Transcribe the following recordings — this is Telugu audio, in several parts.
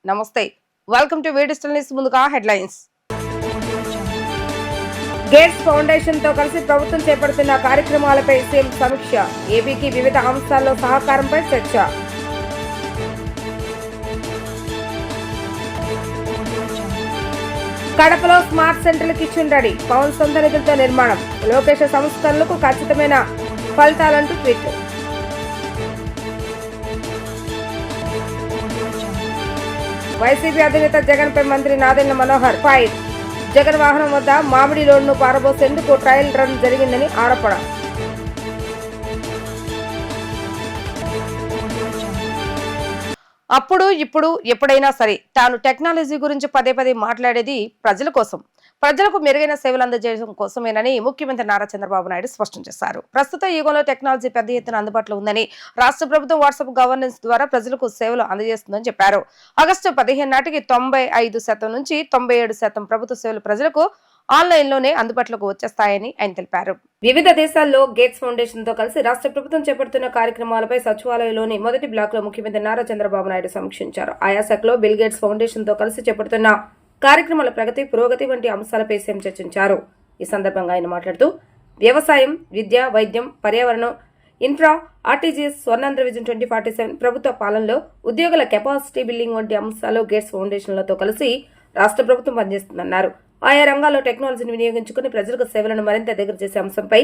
నమస్తే, వెల్కమ్ టు డిజిటల్ న్యూస్. ముందుగా హెడ్లైన్స్. గేట్స్ ఫౌండేషన్ తో కలిసి ప్రభుత్వం చేపడుతున్న కార్యక్రమాలపై సీఎం సమీక్ష. ఏపీకి వివిధ అంశాల్లో సహకారంపై చర్చ. కడపలో smart centre kitchen ready, Pavan సొంత నిధులతో నిర్మాణం. లోకేష్ సంస్కరణలకు ఖచ్చితమైన ఫలితాలంటూ ట్వీట్. వైసీపీ అధినేత జగన్ పై మంత్రి నాదెండ్ల మనోహర్ ఫైర్. జగన్ వాహనం వద్ద మామిడి లోడ్ను పారబోసేందుకు ట్రయల్ రన్ జరిగిందని ఆరోపణ. అప్పుడు ఇప్పుడు ఎప్పుడైనా సరే తాను టెక్నాలజీ గురించి పదే పదే మాట్లాడేది ప్రజల కోసం, ప్రజలకు మెరుగైన సేవలు అందజేయడం కోసమేనని ముఖ్యమంత్రి నారా చంద్రబాబు నాయుడు స్పష్టం చేశారు. ప్రస్తుత యుగంలో టెక్నాలజీ పెద్ద ఎత్తున అందుబాటులో ఉందని, రాష్ట్ర ప్రభుత్వం వాట్సాప్ గవర్నెన్స్ ద్వారా ప్రజలకు సేవలు అందజేస్తుందని చెప్పారు. ఆగస్టు 15 నాటికి 95% నుంచి 97% ప్రభుత్వ సేవలు ప్రజలకు ఆన్లైన్ లోనే అందుబాటులోకి వచ్చేస్తాయని ఆయన తెలిపారు. వివిధ దేశాల్లో గేట్స్ ఫౌండేషన్ తో కలిసి రాష్ట్ర ప్రభుత్వం చేపడుతున్న కార్యక్రమాలపై సచివాలయంలోని మొదటి బ్లాక్ లో ముఖ్యమంత్రి నారా చంద్రబాబు నాయుడు సమీక్షించారు. ఆయా శాఖలో బిల్ గేట్స్ ఫౌండేషన్ తో కలిసి చేపడుతున్న కార్యక్రమాల పురోగతి వంటి అంశాలపై సీఎం చర్చించారు. ఈ సందర్భంగా ఆయన మాట్లాడుతూ వ్యవసాయం, విద్య, వైద్యం, పర్యావరణం, ఇన్ఫ్రా, ఆర్టీజీఎస్, స్వర్ణాంధ్ర విజన్ 2047, ప్రభుత్వ పాలనలో ఉద్యోగుల కెపాసిటీ బిల్డింగ్ వంటి అంశాలు గేట్స్ ఫౌండేషన్లతో కలిసి రాష్ట్ర ప్రభుత్వం పనిచేస్తుందన్నారు. ఆయా రంగాల్లో టెక్నాలజీని వినియోగించుకుని ప్రజలకు సేవలను మరింత దగ్గర చేసే అంశంపై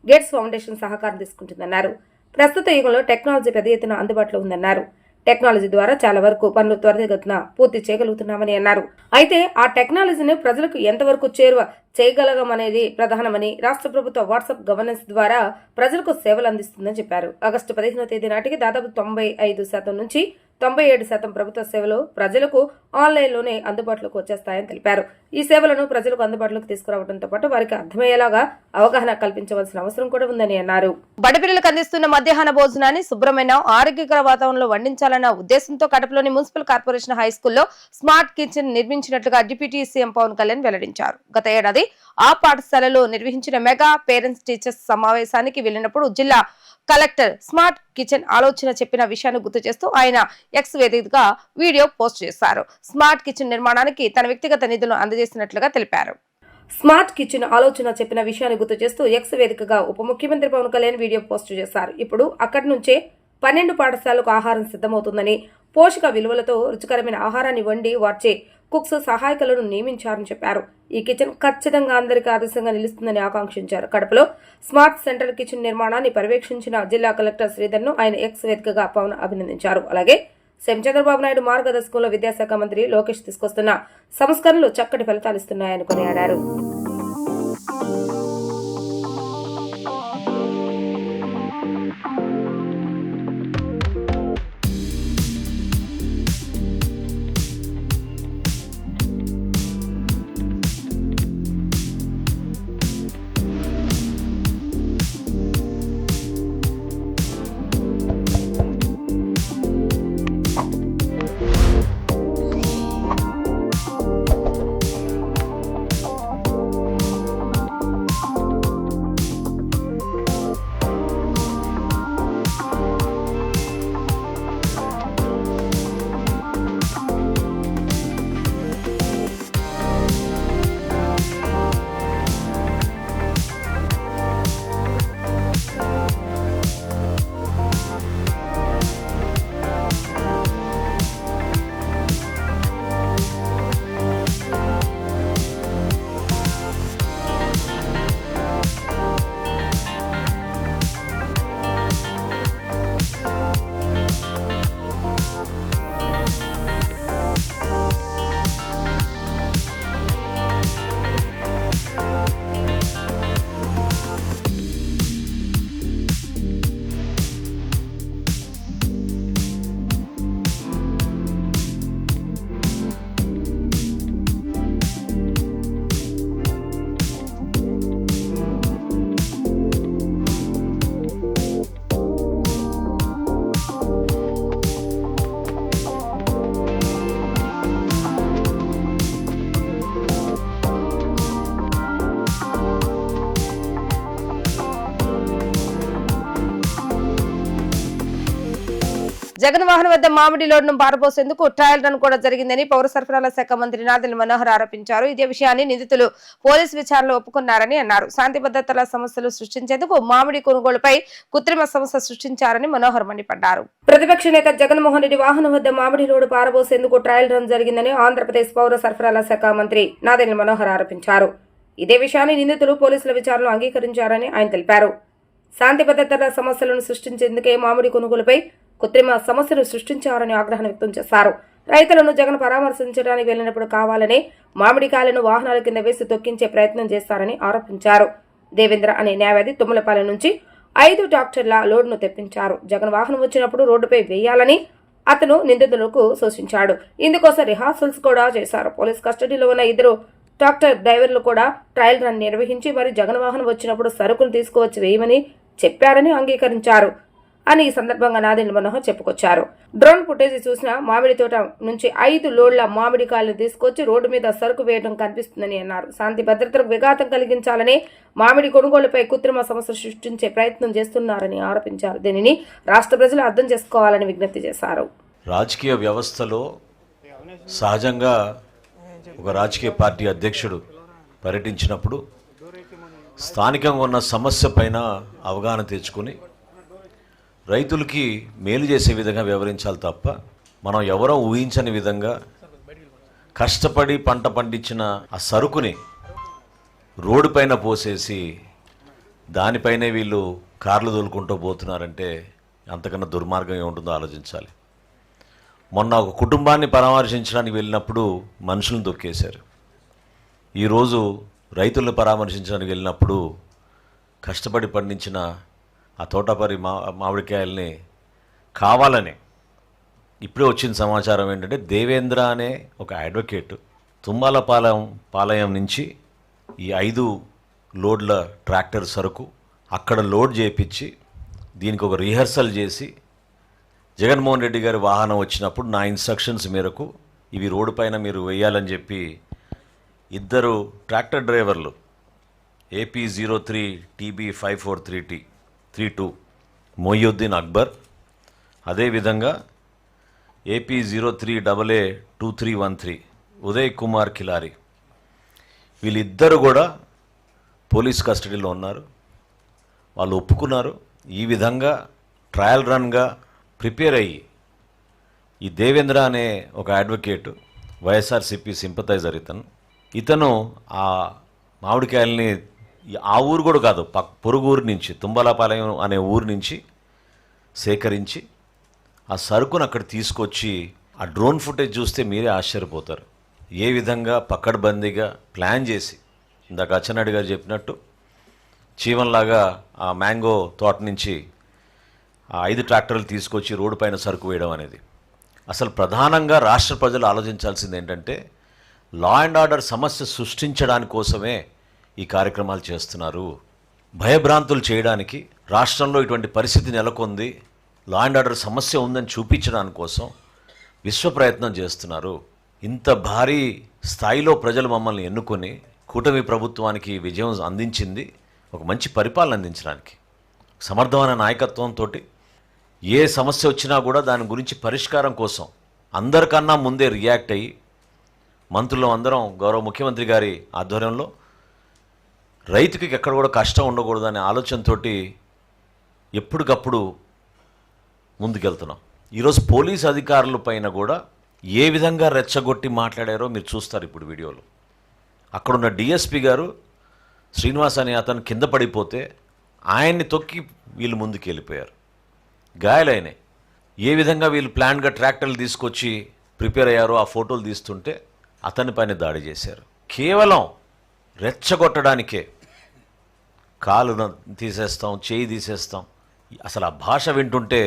గేట్స్ ఫౌండేషన్ సహకారం తీసుకుంటుందన్నారు. ప్రస్తుత యుగంలో టెక్నాలజీ పెద్ద ఎత్తున అందుబాటులో ఉందన్నారు. టెక్నాలజీ ద్వారా చాలా వరకు పనులు త్వరితగతిన పూర్తి చేయగలుగుతున్నామని అన్నారు. అయితే ఆ టెక్నాలజీని ప్రజలకు ఎంతవరకు చేరువ చేయగలగమనేది ప్రధానమని, రాష్ట్ర ప్రభుత్వ వాట్సాప్ గవర్నెన్స్ ద్వారా ప్రజలకు సేవలు అందిస్తుందని చెప్పారు. ఆగస్టు 15వ తేదీ నాటికి దాదాపు 95% నుంచి 97% ప్రభుత్వ సేవలు ప్రజలకు ఆన్లైన్లోనే అందుబాటులోకి వచ్చేస్తాయని తెలిపారు. ఈ సేవలను ప్రజలకు అందుబాటులోకి తీసుకురావడంతో పాటు వారికి అర్థమయ్యేలాగా అవగాహన కల్పించవలసిన అవసరం కూడా ఉందని అన్నారు. బడిపిల్లలకు అందిస్తున్న మధ్యాహ్న భోజనాన్ని శుభ్రమైన ఆరోగ్యకర వాతావరణంలో వండించాలన్న ఉద్దేశంతో కడపలోని మున్సిపల్ కార్పొరేషన్ హై స్కూల్లో స్మార్ట్ కిచెన్ నిర్మించినట్లుగా డిప్యూటీ సీఎం పవన్ కళ్యాణ్ వెల్లడించారు. గత ఏడాది ఆ పాఠశాలలో నిర్వహించిన మెగా పేరెంట్స్ టీచర్స్ సమావేశానికి వెళ్లినప్పుడు జిల్లా కలెక్టర్ స్మార్ట్ కిచెన్ ఆలోచన చెప్పిన విషయాన్ని గుర్తు చేస్తూ ఆయన ఎక్స్ వేదికగా వీడియో పోస్ట్ చేశారు. స్మార్ట్ కిచెన్ నిర్మాణానికి తన వ్యక్తిగత నిధులను అందజేసినట్లుగా తెలిపారు. స్మార్ట్ కిచెన్ ఆలోచన చెప్పిన విషయాన్ని గుర్తు చేస్తూ ఎక్స్ వేదికగా ఉప ముఖ్యమంత్రి పవన్ కళ్యాణ్ వీడియో పోస్ట్ చేశారు. ఇప్పుడు అక్కడి నుంచే 12 పాఠశాలకు ఆహారం సిద్ధమవుతుందని, పోషక విలువలతో రుచికరమైన ఆహారాన్ని వండి వార్చే కుక్స్ సహాయకులను నియమించారని చెప్పారు. ఈ కిచెన్ ఖచ్చితంగా అందరికీ ఆదర్శంగా నిలుస్తుందని ఆకాంక్షించారు. కడపలో స్మార్ట్ సెంట్రల్ కిచెన్ నిర్మాణాన్ని పర్యవేక్షించిన జిల్లా కలెక్టర్ శ్రీధర్ను ఆయన ఎక్స్ వేదికగా పవన్ అభినందించారు. అలాగే సీఎం చంద్రబాబు నాయుడు మార్గదర్శకంలో విద్యాశాఖ మంత్రి లోకేష్ తీసుకొస్తున్న సంస్కరణలు చక్కటి ఫలితాలిస్తున్నాయని కొనియాడారు. జగన్ వాహనం వద్ద మామిడి లోడ్ను పారబోసేందుకు ట్రయల్ రన్ కూడా జరిగిందని పౌర సరఫరాల శాఖ మంత్రి నాదెళ్ల మనోహర్ ఆరోపించారు. ఇదే విషయాన్ని నిందితులు పోలీసు విచారణలో ఒప్పుకున్నారని అన్నారు. శాంతి భద్రతల సమస్యలు సృష్టించేందుకు మామిడి కొనుగోలుపై కృత్రిమ సమస్య సృష్టించారని మనోహర్ మండిపడ్డారు. ప్రతిపక్ష నేత జగన్మోహన్ రెడ్డి వాహనం వద్ద మామిడి లోడ్ పారబోసేందుకు ట్రయల్ రన్ జరిగిందని ఆంధ్రప్రదేశ్ పౌర సరఫరాల శాఖ మంత్రి నాదెళ్ల మనోహర్ ఆరోపించారు. ఇదే విషయాన్ని నిందితులు పోలీసుల విచారణలో అంగీకరించారని ఆయన తెలిపారు. శాంతి భద్రతల సమస్యలను సృష్టించేందుకే మామిడి కొనుగోలుపై కృత్రిమ సమస్యలు సృష్టించారని ఆగ్రహం వ్యక్తం చేశారు. రైతులను జగన్ పరామర్శించడానికి వెళ్లినప్పుడు కావాలనే మామిడికాయలను వాహనాల కింద వేసి తొక్కించే ప్రయత్నం చేస్తారని ఆరోపించారు. దేవేంద్ర అనే న్యాయవాది తుమ్మలపాలెం నుంచి 5 ట్రాక్టర్ల లోడ్ను తెప్పించారు. జగన్ వాహనం వచ్చినప్పుడు రోడ్డుపై వేయాలని అతను నిందితులకు సూచించాడు. ఇందుకోసం రిహార్సల్స్ కూడా చేశారు. పోలీస్ కస్టడీలో ఉన్న 2 ట్రాక్టర్ డ్రైవర్లు కూడా ట్రయల్ రన్ నిర్వహించి మరి జగన్ వాహనం వచ్చినప్పుడు సరుకులు తీసుకువచ్చి వేయమని చెప్పారని అంగీకరించారు అని ఈ సందర్భంగా నాదెళ్ల మనోహర్ చెప్పుకొచ్చారు. డ్రోన్ ఫుటేజ్ చూసిన మామిడి తోట నుంచి 5 లోడ్ల మామిడికాయలను తీసుకొచ్చి రోడ్డు మీద సరుకు వేయడం కనిపిస్తుందని అన్నారు. శాంతి భద్రతలకు విఘాతం కలిగించాలని మామిడి కొనుగోలుపై కృత్రిమ సమస్య సృష్టించే ప్రయత్నం చేస్తున్నారని ఆరోపించారు. దీనిని రాష్ట్ర ప్రజలు అర్థం చేసుకోవాలని విజ్ఞప్తి చేశారు. రాజకీయ వ్యవస్థలో సహజంగా ఒక రాజకీయ పార్టీ అధ్యక్షుడు పర్యటించినప్పుడు స్థానికంగా ఉన్న సమస్య పైన అవగాహన తెచ్చుకుని రైతులకి మేలు చేసే విధంగా వ్యవహరించాలి తప్ప మనం ఎవరో ఊహించని విధంగా కష్టపడి పంట పండించిన ఆ సరుకుని రోడ్డు పైన పోసేసి దానిపైనే వీళ్ళు కార్లు తోలుకుంటూ పోతున్నారంటే అంతకన్నా దుర్మార్గం ఏముంటుందో ఆలోచించాలి. మొన్న ఒక కుటుంబాన్ని పరామర్శించడానికి వెళ్ళినప్పుడు మనుషులను తొక్కేశారు. ఈరోజు రైతులను పరామర్శించడానికి వెళ్ళినప్పుడు కష్టపడి పండించిన ఆ తోటపరి మామిడికాయల్ని కావాలని ఇప్పుడే వచ్చిన సమాచారం ఏంటంటే దేవేంద్ర అనే ఒక అడ్వకేట్ తుమ్మలపాలెం నుంచి ఈ 5 లోడ్ల ట్రాక్టర్ సరుకు అక్కడ లోడ్ చేయించి దీనికి ఒక రిహర్సల్ చేసి జగన్మోహన్ రెడ్డి గారి వాహనం వచ్చినప్పుడు నా ఇన్స్ట్రక్షన్స్ మేరకు ఇవి రోడ్డు పైన మీరు వేయాలని చెప్పి 2 ట్రాక్టర్ డ్రైవర్లు AP03 TB54332 మొయ్యుద్దీన్ అక్బర్, అదేవిధంగా AP03AA2313 ఉదయ్ కుమార్ కిలారి, వీళ్ళిద్దరు కూడా పోలీస్ కస్టడీలో ఉన్నారు. వాళ్ళు ఒప్పుకున్నారు. ఈ విధంగా ట్రయల్ రన్గా ప్రిపేర్ అయ్యి ఈ దేవేంద్ర అనే ఒక అడ్వకేటు వైఎస్ఆర్సీపీ సింపథైజర్ ఇతను ఆ మామిడికాయల్ని ఆ ఊరు కూడా కాదు పొరుగు ఊరు నుంచి తుమ్మలపాలెం అనే ఊరు నుంచి సేకరించి ఆ సరుకును అక్కడ తీసుకొచ్చి ఆ డ్రోన్ ఫుటేజ్ చూస్తే మీరే ఆశ్చర్యపోతారు. ఏ విధంగా పక్కడబందీగా ప్లాన్ చేసి ఇందాక అచ్చెన్నాయుడు గారు చెప్పినట్టు చీమల్లాగా ఆ మ్యాంగో తోట నుంచి ఆ 5 ట్రాక్టర్లు తీసుకొచ్చి రోడ్డు పైన సరుకు వేయడం అనేది అసలు ప్రధానంగా రాష్ట్ర ప్రజలు ఆలోచించాల్సింది ఏంటంటే లా అండ్ ఆర్డర్ సమస్య సృష్టించడానికి కోసమే ఈ కార్యక్రమాలు చేస్తున్నారు. భయభ్రాంతులు చేయడానికి, రాష్ట్రంలో ఇటువంటి పరిస్థితి నెలకొంది, లా అండ్ ఆర్డర్ సమస్య ఉందని చూపించడానికి కోసం విశ్వ ప్రయత్నం చేస్తున్నారు. ఇంత భారీ స్థాయిలో ప్రజలు మమ్మల్ని ఎన్నుకొని కూటమి ప్రభుత్వానికి విజయం అందించింది ఒక మంచి పరిపాలన అందించడానికి, సమర్థమైన నాయకత్వంతో ఏ సమస్య వచ్చినా కూడా దాని గురించి పరిష్కారం కోసం అందరికన్నా ముందే రియాక్ట్ అయ్యి మంత్రులు అందరం గౌరవ ముఖ్యమంత్రి గారి ఆధ్వర్యంలో రైతుకి ఎక్కడ కూడా కష్టం ఉండకూడదనే ఆలోచనతో ఎప్పటికప్పుడు ముందుకెళ్తున్నాం. ఈరోజు పోలీస్ అధికారుల పైన కూడా ఏ విధంగా రెచ్చగొట్టి మాట్లాడారో మీరు చూస్తారు ఇప్పుడు వీడియోలో. అక్కడున్న డిఎస్పి గారు శ్రీనివాస్ అనే అతను కింద పడిపోతే ఆయన్ని తొక్కి వీళ్ళు ముందుకు వెళ్ళిపోయారు, గాయాలైనాయి. ఏ విధంగా వీళ్ళు ప్లాన్గా ట్రాక్టర్లు తీసుకొచ్చి ప్రిపేర్ అయ్యారో ఆ ఫోటోలు తీస్తుంటే అతని పైన దాడి చేశారు. కేవలం రెచ్చగొట్టడానికే కాలు తీసేస్తాం, చేయి తీసేస్తాం. అసలు ఆ భాష వింటుంటే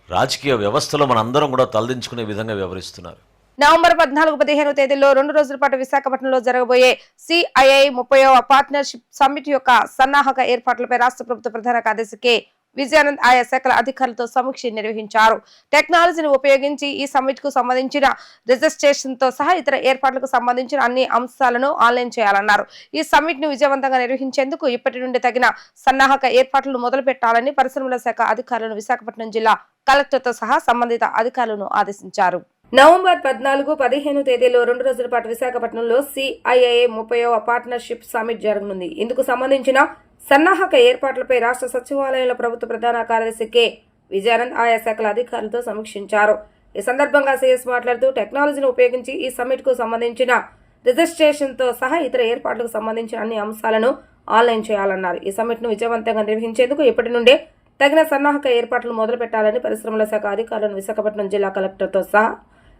రాజకీయ వ్యవస్థలో మనందరం కూడా తలదించుకునే విధంగా వ్యవహరిస్తున్నారు. నవంబర్ 14-15 తేదీల్లో 2 రోజుల పాటు విశాఖపట్నంలో జరగబోయే CII 30వ పార్ట్నర్షిప్ సమ్మిట్ యొక్క సన్నాహక ఏర్పాట్లపై రాష్ట్ర ప్రభుత్వ ప్రధాన కార్యదర్శి కె విజయానంద్ ఆయా శాఖల అధికారులతో సమీక్ష నిర్వహించారు. టెక్నాలజీని ఉపయోగించి ఈ సమ్మిట్ కు సంబంధించిన రిజిస్ట్రేషన్ తో సహా ఇతర ఏర్పాట్లకు సంబంధించిన అన్ని అంశాలను ఆన్లైన్ చేయాలన్నారు. ఈ సమ్మిట్ ను విజయవంతంగా నిర్వహించేందుకు ఇప్పటి నుండి తగిన సన్నాహక ఏర్పాట్లను మొదలు పెట్టాలని పరిశ్రమల శాఖ అధికారులను విశాఖపట్నం జిల్లా కలెక్టర్తో సహా సంబంధిత అధికారులను ఆదేశించారు. నవంబర్ 14-15 తేదీలో 2 రోజుల పాటు విశాఖపట్నంలో CIIA 30వ పార్ట్నర్షిప్ సమ్మిట్ జరగనుంది. ఇందుకు సంబంధించిన సన్నాహక ఏర్పాట్లపై రాష్ట్ర సచివాలయంలో ప్రభుత్వ ప్రధాన కార్యదర్శి కె. విజయానంద్ ఆయా శాఖల అధికారులతో సమీక్షించారు. ఈ సందర్భంగా సిఎస్ మాట్లాడుతూ టెక్నాలజీని ఉపయోగించి ఈ సమ్మిట్ కు సంబంధించిన రిజిస్ట్రేషన్ తో సహా ఇతర ఏర్పాట్లకు సంబంధించిన అన్ని అంశాలను ఆన్లైన్ చేయాలన్నారు. ఈ సమ్మిట్ ను విజయవంతంగా నిర్వహించేందుకు ఇప్పటి నుండే తగిన సన్నాహక ఏర్పాట్లు మొదలు పెట్టాలని పరిశ్రమల శాఖ అధికారులను విశాఖపట్నం జిల్లా కలెక్టర్తో సహా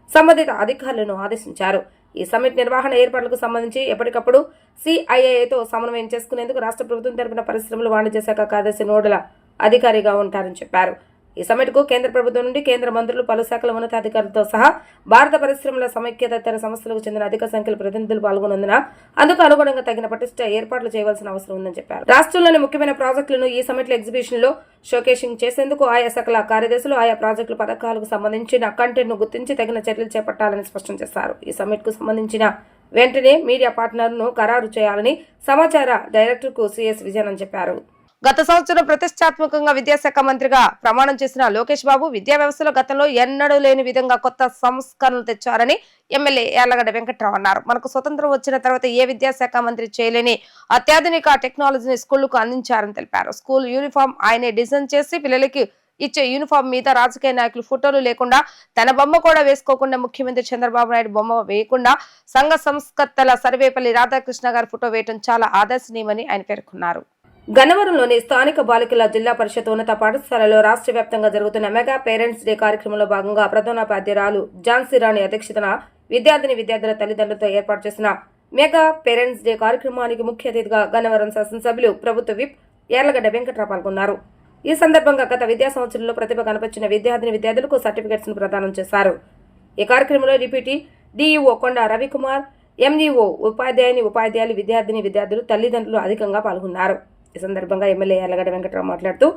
సంబంధిత అధికారులను ఆదేశించారు. ఈ సమ్మిట్ నిర్వహణ ఏర్పాట్లకు సంబంధించి ఎప్పటికప్పుడు CIIAతో సమన్వయం చేసుకునేందుకు రాష్ట్ర ప్రభుత్వం తరపున పరిశ్రమలు వాణిజ్య శాఖ కార్యదర్శి నోడల అధికారిగా ఉంటారని చెప్పారు. ఈ సమ్మిట్ కు కేంద్ర ప్రభుత్వం నుండి కేంద్ర మంత్రులు, పలు శాఖల ఉన్నతాధికారులతో సహా భారత పరిశ్రమల సమైక్యతర సంస్థలకు చెందిన అధిక సంఖ్యలో ప్రతినిధులు పాల్గొన్నందున అందుకు అనుగుణంగా తగిన పటిష్ట ఏర్పాట్లు చేయవలసిన అవసరం ఉందని చెప్పారు. రాష్ట్రంలోని ముఖ్యమైన ప్రాజెక్టులను ఈ సమ్మిట్ ఎగ్జిబిషన్ లో షోకేసింగ్ చేసేందుకు ఆయా శాఖల కార్యదర్శులు ఆయా ప్రాజెక్టుల పథకాలకు సంబంధించిన కంటెంట్ ను గుర్తించి తగిన చర్యలు చేపట్టాలని స్పష్టం చేశారు. ఈ సమ్మిట్ కు సంబంధించిన వెంటనే మీడియా పార్ట్నర్ ను ఖరారు చేయాలని సమాచార డైరెక్టర్ కు సిఎస్ విజయానంద్ చెప్పారు. గత సంవత్సరం ప్రతిష్టాత్మకంగా విద్యాశాఖ మంత్రిగా ప్రమాణం చేసిన లోకేష్ బాబు విద్యా వ్యవస్థలో గతంలో ఎన్నడూ లేని విధంగా కొత్త సంస్కరణలు తెచ్చారని ఎమ్మెల్యే యార్లగడ్డ వెంకట్రావు అన్నారు. మనకు స్వతంత్రం వచ్చిన తర్వాత ఏ విద్యాశాఖ మంత్రి చేయలేని అత్యాధునిక టెక్నాలజీని స్కూళ్లకు అందించారని తెలిపారు. స్కూల్ యూనిఫామ్ ఆయనే డిజైన్ చేసి పిల్లలకి ఇచ్చే యూనిఫామ్ మీద రాజకీయ నాయకులు ఫోటోలు లేకుండా తన బొమ్మ కూడా వేసుకోకుండా ముఖ్యమంత్రి చంద్రబాబు నాయుడు బొమ్మ వేయకుండా సంఘ సంస్కర్తల సర్వేపల్లి రాధాకృష్ణ గారి ఫోటో వేయడం చాలా ఆదర్శనీయమని ఆయన పేర్కొన్నారు. గన్నవరంలోని స్థానిక బాలికల జిల్లా పరిషత్ ఉన్నత పాఠశాలలో రాష్ట్ర వ్యాప్తంగా జరుగుతున్న మెగా పేరెంట్స్ డే కార్యక్రమంలో భాగంగా ప్రధానోపాధ్యాయురాలు ఝాన్సీ రాణి అధ్యక్షతన విద్యార్థుల తల్లిదండ్రులతో ఏర్పాటు చేసిన మెగా పేరెంట్స్ డే కార్యక్రమానికి ముఖ్య అతిథిగా గన్నవరం శాసనసభ్యులు ప్రభుత్వ విప్ యార్లగడ్డ వెంకట్రావు పాల్గొన్నారు. ఈ సందర్భంగా గత విద్యా సంవత్సరంలో ప్రతిభ కనపరిచిన విద్యార్థులకు సర్టిఫికెట్స్ ను ప్రదానం చేశారు. ఈ కార్యక్రమంలో డిప్యూటీ డిఈఓ కొండ రవికుమార్, ఎంఈఓ, ఉపాధ్యాయులు, విద్యార్థులు, తల్లిదండ్రులు అధికంగా పాల్గొన్నారు. ఈ సందర్భంగా ఎమ్మెల్యే యార్లగడ్డ వెంకట్రావు మాట్లాడుతూ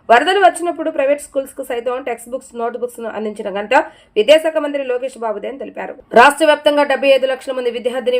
వరదలు వచ్చినప్పుడు ప్రైవేట్ స్కూల్స్ కు సైతం టెక్స్ట్ బుక్స్, నోట్ బుక్స్ ను అందించిన ఘనత విద్యాశాఖ మంత్రి లోకేష్ బాబుదే అని తెలిపారు. రాష్ట్ర వ్యాప్తంగా 75 లక్షల మంది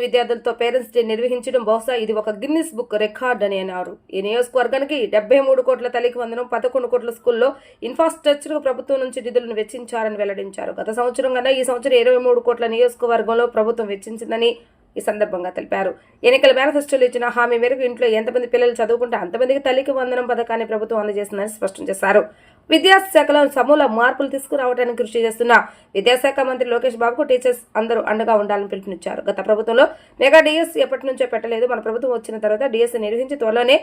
విద్యార్థులతో పేరెంట్స్ డే నిర్వహించడం బహుశా ఇది ఒక గిన్నిస్ బుక్ రికార్డ్ అని అన్నారు. ఈ నియోజకవర్గానికి 73 కోట్ల తల్లికి వందనం, 11 కోట్ల స్కూల్లో ఇన్ఫ్రాస్ట్రక్చర్ ప్రభుత్వం నుంచి నిధులను వెచ్చించారని వెల్లడించారు. గత సంవత్సరం కన్నా ఈ సంవత్సరం 23 కోట్ల నియోజకవర్గంలో ప్రభుత్వం వెచ్చించిందని ఈ సందర్భంగా తెలిపారు. ఎన్నికల మేనిఫెస్టోలో ఇచ్చిన హామీ మేరకు ఇంట్లో ఎంతమంది పిల్లలు చదువుకుంటే అంతమందికి తల్లికి వందనం పథకాన్ని ప్రభుత్వం అందజేస్తుందని స్పష్టం చేశారు. విద్యాశాఖలో సమూల మార్పులు తీసుకురావడానికి కృషి చేస్తున్న విద్యాశాఖ మంత్రి లోకేష్ బాబుకు టీచర్స్ అందరూ అండగా ఉండాలని పిలుపునిచ్చారు. గత ప్రభుత్వంలో మెగా డిఎస్ ఎప్పటి నుంచో పెట్టలేదు. మన ప్రభుత్వం వచ్చిన తర్వాత డిఎస్ నిర్వహించి త్వరలోనే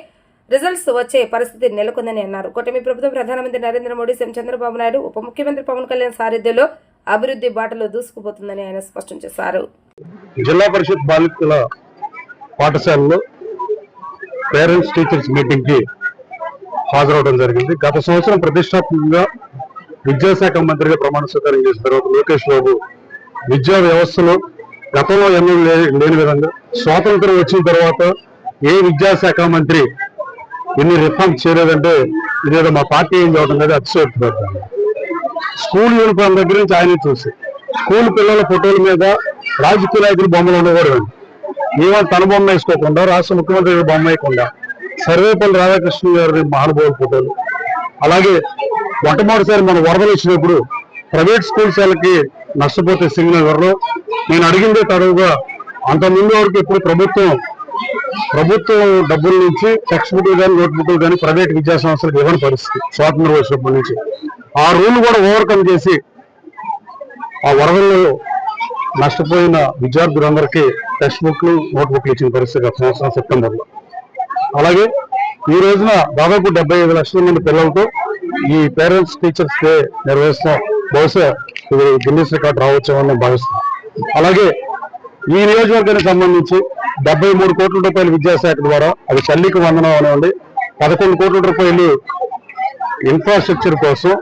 రిజల్ట్స్ వచ్చే పరిస్థితి నెలకొందని అన్నారు. కూటమి ప్రభుత్వం ప్రధానమంత్రి నరేంద్ర మోడీ, సీఎం చంద్రబాబు నాయుడు, ఉప ముఖ్యమంత్రి పవన్ కళ్యాణ్ సారథ్యంలో అభివృద్ధి బాటలో దూసుకుపోతుందని ఆయన స్పష్టం చేశారు. జిల్లా పరిషత్ బాలికల పాఠశాలలో పేరెంట్స్ టీచర్స్ మీటింగ్ కి హాజరవడం జరిగింది. గత సంవత్సరం ప్రతిష్టాత్మకంగా విద్యాశాఖ మంత్రిగా ప్రమాణ స్వీకారం చేసిన తర్వాత లోకేష్ బాబు విద్యా వ్యవస్థలో గతంలో ఎన్నడూ లేని విధంగా స్వాతంత్రం వచ్చిన తర్వాత ఏ విద్యాశాఖ మంత్రి ఎన్ని రిఫార్మ్స్ చేయలేదంటే ఇదేదో మా పార్టీ ఏం చేయడం అనేది అతిశయోక్తి. స్కూల్ యూనిఫామ్ దగ్గర నుంచి ఆయన చూసి స్కూల్ పిల్లల ఫోటోల మీద రాజకీయ నాయకులు బొమ్మలు ఉండకూడదు. ఈవెన్ తన బొమ్మ వేసుకోకుండా, రాష్ట్ర ముఖ్యమంత్రి బొమ్మ వేయకుండా సర్వేపల్లి రాధాకృష్ణ గారి మహానుభావుల ఫోటోలు, అలాగే మొట్టమొదటిసారి మన వరదలు వచ్చినప్పుడు ప్రైవేట్ స్కూల్స్ వాళ్ళకి నష్టపోతే సింగనగర్లో నేను అడిగిందే తడవుగా అంతకుముందు వరకు ఇప్పుడు ప్రభుత్వం డబ్బుల నుంచి టెక్స్ట్ బుక్లు కానీ, నోట్ బుక్లు కానీ ప్రైవేట్ విద్యా సంస్థలకు ఇవ్వని పరిస్థితి స్వాతంత్రం వచ్చినప్పటి నుంచి. ఆ రూల్ కూడా ఓవర్కమ్ చేసి ఆ వరదల్లో నష్టపోయిన విద్యార్థులందరికీ టెక్స్ట్ బుక్లు, నోట్ బుక్లు ఇచ్చిన పరిస్థితి గత సంవత్సరం సెప్టెంబర్లో. అలాగే ఈ రోజున దాదాపు 75 లక్షల మంది పిల్లలతో ఈ పేరెంట్స్ టీచర్స్ డే నిర్వహిస్తాం. బహుశా ఇది గిన్నిస్ రికార్డ్ రావచ్చామని భావిస్తాం. అలాగే ఈ నియోజకవర్గానికి సంబంధించి 73 కోట్ల రూపాయల విద్యాశాఖ ద్వారా, అది తల్లికి వందనం అనివ్వండి, 11 కోట్ల రూపాయలు ఇన్ఫ్రాస్ట్రక్చర్ కోసం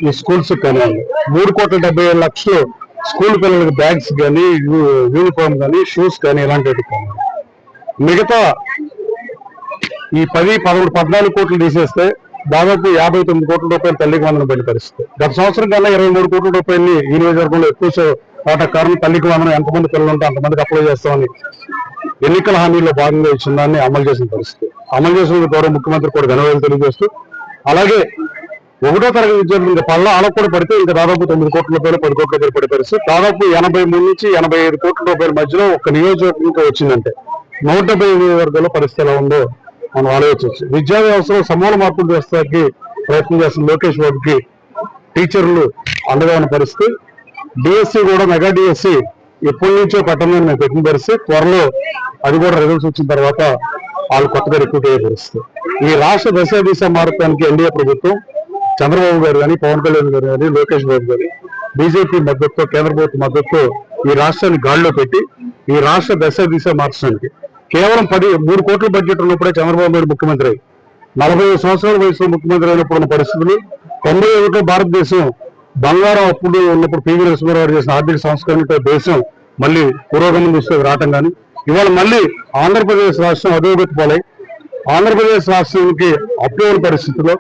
ఈ స్కూల్స్ కానివ్వండి, 3,70,000 లక్షలు స్కూల్ పిల్లలకి బ్యాగ్స్ కానీ, యూనిఫామ్ కానీ, షూస్ కానీ ఇలాంటివి కానీ, మిగతా ఈ 10, 11, 14 కోట్లు తీసేస్తే దాదాపు 59 కోట్ల రూపాయలు తల్లికి వందనం పడిన పరిస్థితి. గత సంవత్సరం కన్నా 23 కోట్ల రూపాయలని ఈ నియోజకవర్గంలో ఎక్కువ వాటా కారణం తల్లికి వందనం ఎంతమంది పిల్లలు ఉంటే అంతమందికి అప్లై చేస్తామని ఎన్నికల హామీలో భాగంగా ఇచ్చిన దాన్ని అమలు చేసిన పరిస్థితి. అమలు చేసిన గౌరవ ముఖ్యమంత్రి కూడా ధన్యవాదాలు తెలియజేస్తూ, అలాగే 1వ తరగతి విద్యార్థులు పళ్ళ ఆలకు కూడా పడితే ఇంకా దాదాపు 9 కోట్ల రూపాయలు 10 కోట్ల రూపాయలు పడే పరిస్థితి. దాదాపు 83 నుంచి 85 కోట్ల రూపాయల మధ్యలో ఒక నియోజకవర్గంతో వచ్చిందంటే 170 నియోజకవర్గాల్లో పరిస్థితి ఎలా ఉందో మనం ఆలోచించవచ్చు. విద్యా వ్యవస్థలో సమూల మార్పులు చేస్తానికి ప్రయత్నం చేస్తున్న లోకేష్ బాబుకి టీచర్లు అండగా ఉన్న పరిస్థితి. డిఎస్సి కూడా మెగా డిఎస్సి ఎప్పటి నుంచో పెట్టమని మేము పెట్టిన పరిస్థితి. త్వరలో అది కూడా రిజల్ట్స్ వచ్చిన తర్వాత వాళ్ళు కొత్తగా రిక్రూట్ అయ్యే పరిస్థితి. ఈ రాష్ట్ర దశ మారటానికి ఎన్డీఏ ప్రభుత్వం చంద్రబాబు గారు కానీ, పవన్ కళ్యాణ్ గారు కానీ, లోకేష్ బాబు గారు బీజేపీ మద్దతుతో, కేంద్ర ప్రభుత్వ మద్దతుతో ఈ రాష్ట్రాన్ని గాడిలో పెట్టి ఈ రాష్ట్ర దశ మార్చడానికి కేవలం 3 కోట్ల బడ్జెట్ ఉన్నప్పుడే చంద్రబాబు నాయుడు ముఖ్యమంత్రి 45 సంవత్సరాల వయసులో ముఖ్యమంత్రి అయినప్పుడు ఉన్న పరిస్థితులు 91లో భారతదేశం బంగారం అప్పుడు ఉన్నప్పుడు పివి నరసింహారావు చేసిన ఆర్థిక సంస్కరణతో దేశం మళ్ళీ పురోగమనం దృష్టికి రావటం కానీ, ఇవాళ మళ్ళీ ఆంధ్రప్రదేశ్ రాష్ట్రం అధోగతి పాలై ఆంధ్రప్రదేశ్ రాష్ట్రానికి అప్రూవల్ పరిస్థితిలో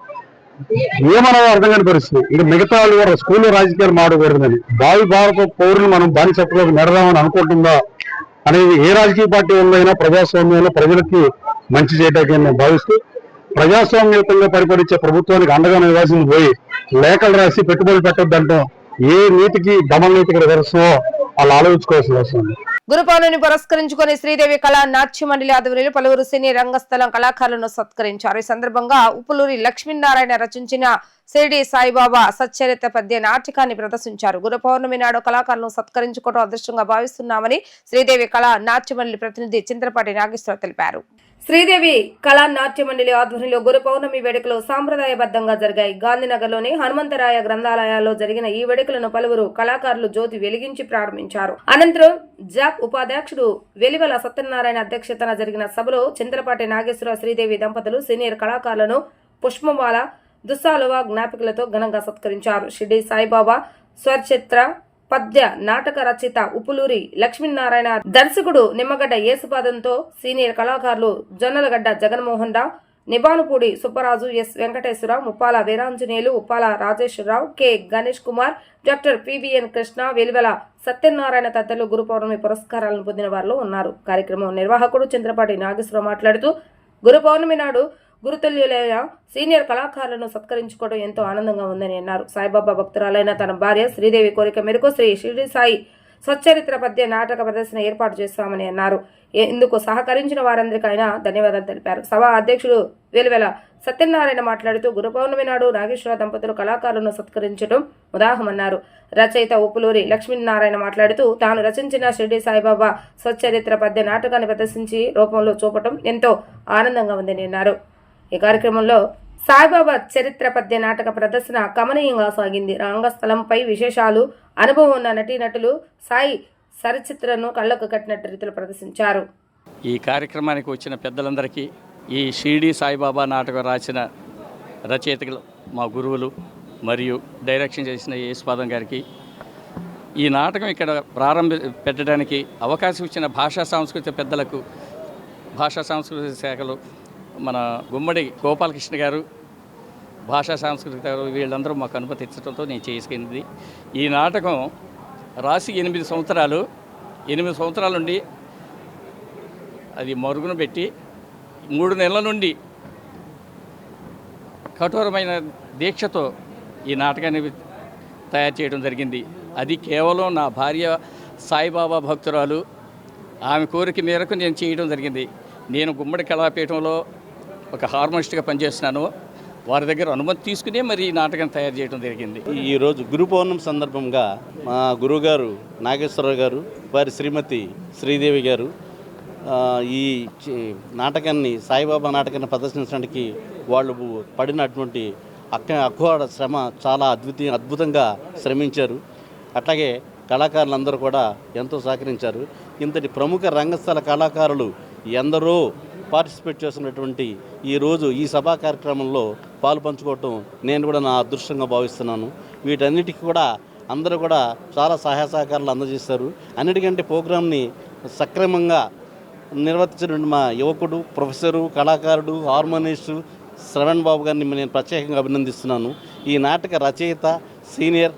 ఏమన్నా అర్థం కాని పరిస్థితి. ఇక మిగతా వాళ్ళు కూడా స్కూల్లో రాజకీయాలు మాడకూడదని, భావి భారత పౌరులు మనం బానిసత్వంలోకి నెడదామని అనుకుంటుందా అనేది ఏ రాజకీయ పార్టీ ఉందైనా ప్రజాస్వామ్యంలో ప్రజలకి మంచి చేయడానికి నేను భావిస్తూ, ప్రజాస్వామ్యయుతంగా పరిపాలించే ప్రభుత్వానికి అండగా నివాసించి పోయి లేఖలు రాసి పెట్టుబడులు పెట్టొద్దంటాం ఏ నీతికి దమన నీతికి నిదర్శనమో వాళ్ళు ఆలోచించుకోవాల్సిన అవసరం ఉంది. గురు పౌర్ణమిని పురస్కరించుకుని శ్రీదేవి కళా నాట్య మండలి ఆధ్వర్యంలో పలువురు సినీ రంగస్థలం కళాకారులను సత్కరించారు. ఈ సందర్భంగా ఉప్పులూరి లక్ష్మీనారాయణ రచించిన షిరిడి సాయిబాబా సచ్చరిత్ర పద్య నాటకాన్ని ప్రదర్శించారు. గురు పౌర్ణమి నాడు కళాకారులను సత్కరించుకోవడం అదృష్టంగా భావిస్తున్నామని శ్రీదేవి కళా నాట్య మండలి ప్రతినిధి చింతలపాటి నాగేశ్వరరావు తెలిపారు. శ్రీదేవి కళా నాట్య మండలి ఆధ్వర్యంలో గురు పౌర్ణమి వేడుకలు సాంప్రదాయబద్ధంగా జరిగాయి. గాంధీనగర్లోని హనుమంతరాయ గ్రంథాలయాల్లో జరిగిన ఈ వేడుకలను పలువురు కళాకారులు జ్యోతి వెలిగించి ప్రారంభించారు. అనంతరం జాక్ ఉపాధ్యక్షుడు వెలివెల సత్యనారాయణ అధ్యక్షతన జరిగిన సభలో చింతలపాటి నాగేశ్వరరావు శ్రీదేవి దంపతులు సీనియర్ కళాకారులను పుష్పమాల దుస్సాలువా జ్ఞాపికలతో ఘనంగా సత్కరించారు. షిరిడి సాయిబాబా స్వరచిత్ర పద్య నాటక రచయిత ఉప్పులూరి లక్ష్మీనారాయణ, దర్శకుడు నిమ్మగడ్డ యేసుపాదంతో సీనియర్ కళాకారులు Jonnalagadda Jaganmohan Rao, Nibanupudi Subbaraju, S Venkateswararao, Muppala Veeranjaneyulu, Uppala Rajeswararao, K Ganesh Kumar, doctor PVN Krishna, Velivela Satyanarayana తదితరులు గురు పౌర్ణమి పురస్కారాలను పొందిన వారిలో ఉన్నారు. కార్యక్రమం నిర్వాహకుడు చంద్రపాటి నాగేశ్వరరావు మాట్లాడుతూ గురు పౌర్ణమి నాడు గురుతుల్యులైన సీనియర్ కళాకారులను సత్కరించుకోవడం ఎంతో ఆనందంగా ఉందని అన్నారు. సాయిబాబా భక్తురాలైన తన భార్య శ్రీదేవి కోరిక మేరకు శ్రీ షిరిడి సాయి స్వచ్చరిత్ర పద్య నాటక ప్రదర్శన ఏర్పాటు చేస్తామని అన్నారు. ఇందుకు సహకరించిన వారందరికీ ఆయన ధన్యవాదాలు తెలిపారు. సభా అధ్యక్షుడు వెలివెల సత్యనారాయణ మాట్లాడుతూ గురు పౌర్ణమి నాడు నాగేశ్వర దంపతులు కళాకారులను సత్కరించడం ఉదాహమన్నారు. రచయిత ఉప్పులూరి లక్ష్మీనారాయణ మాట్లాడుతూ తాను రచించిన షిరిడి సాయిబాబా స్వచ్చరిత్ర పద్య నాటకాన్ని ప్రదర్శించి రూపంలో చూపటం ఎంతో ఆనందంగా ఉందని అన్నారు. ఈ కార్యక్రమంలో సాయిబాబా చరిత్ర పద్య నాటక ప్రదర్శన కమనీయంగా సాగింది. రంగస్థలంపై విశేషాలు, అనుభవం ఉన్న నటీనటులు సాయి సరచిత్రను కళ్లకు కట్టినట్టు రీతిలో ప్రదర్శించారు. ఈ కార్యక్రమానికి వచ్చిన పెద్దలందరికీ, ఈ షిరిడి సాయిబాబా నాటకం రాసిన రచయితలు, మా గురువులు మరియు డైరెక్షన్ చేసిన యేసుపాదం గారికి, ఈ నాటకం ఇక్కడ పెట్టడానికి అవకాశం ఇచ్చిన భాషా సాంస్కృతిక పెద్దలకు, భాషా సాంస్కృతిక శాఖలు మన గుమ్మడి గోపాలకృష్ణ గారు, భాషా సాంస్కృతిక గారు, వీళ్ళందరూ మాకు అనుమతి ఇచ్చడంతో నేను చేసుకుంది. ఈ నాటకం రాసి 8 సంవత్సరాలు, 8 సంవత్సరాల నుండి అది మరుగున పెట్టి 3 నెలల నుండి కఠోరమైన దీక్షతో ఈ నాటకాన్ని తయారు చేయడం జరిగింది. అది కేవలం నా భార్య సాయిబాబా భక్తురాలు, ఆమె కోరిక మేరకు నేను చేయడం జరిగింది. నేను గుమ్మడి కళాపీఠంలో ఒక హార్మోనిస్ట్గా పనిచేస్తున్నాను. వారి దగ్గర అనుమతి తీసుకునే మరి ఈ నాటకం తయారు చేయడం జరిగింది. ఈరోజు గురు పౌర్ణమి సందర్భంగా మా గురువుగారు నాగేశ్వరరావు గారు, వారి శ్రీమతి శ్రీదేవి గారు ఈ నాటకాన్ని, సాయిబాబా నాటకాన్ని ప్రదర్శించడానికి వాళ్ళు పడినటువంటి అఖోడ శ్రమ చాలా అద్భుతంగా శ్రమించారు. అట్లాగే కళాకారులందరూ కూడా ఎంతో సహకరించారు. ఇంతటి ప్రముఖ రంగస్థల కళాకారులు ఎందరో పార్టిసిపేట్ చేస్తున్నటువంటి ఈరోజు ఈ సభా కార్యక్రమంలో పాలు పంచుకోవటం నేను కూడా నా అదృష్టంగా భావిస్తున్నాను. వీటన్నిటికీ కూడా అందరూ కూడా చాలా సహాయ సహకారాలు అందజేస్తారు. అన్నిటికంటే ప్రోగ్రాంని సక్రమంగా నిర్వర్తించిన మా యువకుడు, ప్రొఫెసరు, కళాకారుడు, హార్మోనిస్టు, శ్రవణ్ బాబు గారిని నేను ప్రత్యేకంగా అభినందిస్తున్నాను. ఈ నాటక రచయిత, సీనియర్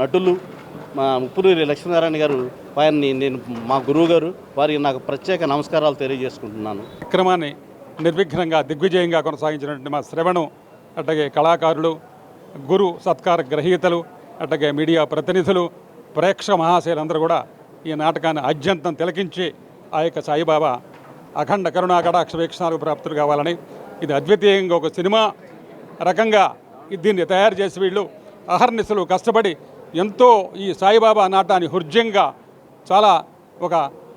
నటులు మా ముప్పునూరి లక్ష్మీనారాయణ గారు, వారిని నేను మా గురువు గారు, వారికి నాకు ప్రత్యేక నమస్కారాలు తెలియజేసుకుంటున్నాను. కార్యక్రమాన్ని నిర్విఘ్నంగా దిగ్విజయంగా కొనసాగించినటువంటి మా శ్రవణం, అట్లాగే కళాకారులు, గురు సత్కార గ్రహీతలు, అట్లాగే మీడియా ప్రతినిధులు, ప్రేక్షక మహాశయులందరూ కూడా ఈ నాటకాన్ని అత్యంతం తిలకించి ఆ యొక్క సాయిబాబా అఖండ కరుణా కటాక్ష వీక్షణాలకు ప్రాప్తులు కావాలని, ఇది అద్వితీయంగా ఒక సినిమా రకంగా దీన్ని తయారు చేసి వీళ్ళు అహర్నిశలు కష్టపడి ఎంతో ఈ సాయిబాబా నాటాన్ని హృద్యంగా చాలా ఒక